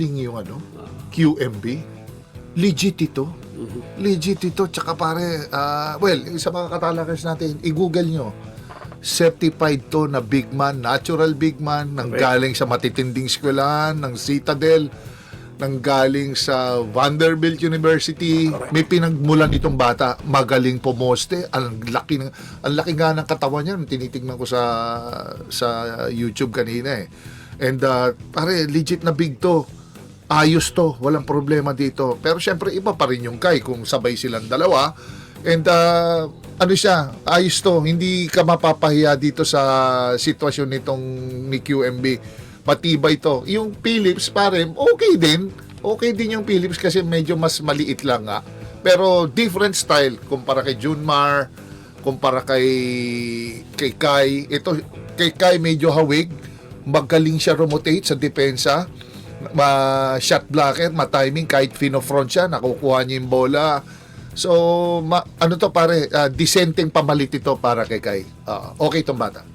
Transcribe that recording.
galing yung QMB. Legit ito. Legit ito. Tsaka pare, well, sa mga katalakers natin, i-google nyo. Certified to na big man, natural big man, nang galing sa matitinding eskwelahan, ng Citadel, nang galing sa Vanderbilt University. May pinagmulan itong bata, magaling pumoste, ang laki nga ng katawan niya, tinitingnan ko sa YouTube kanina eh. And pare, legit na big to. Ayos to, walang problema dito. Pero syempre iba pa rin yung Kai kung sabay silang dalawa. And ano siya, ayos to. Hindi ka mapapahiya dito sa sitwasyon nitong ni QMB. Matibay to. Yung Philips pare, okay din. Okay din yung Philips kasi medyo mas maliit lang nga. Pero different style kumpara kay Junmar, kumpara kay Kai. Ito kay Kai medyo hawig. Magaling siya rotate sa depensa. Shot blocker, ma-timing kahit fino-front siya, nakukuha niya yung bola. So, ano to pare, disenteng pamalit ito para kay Kai. Okay itong bata.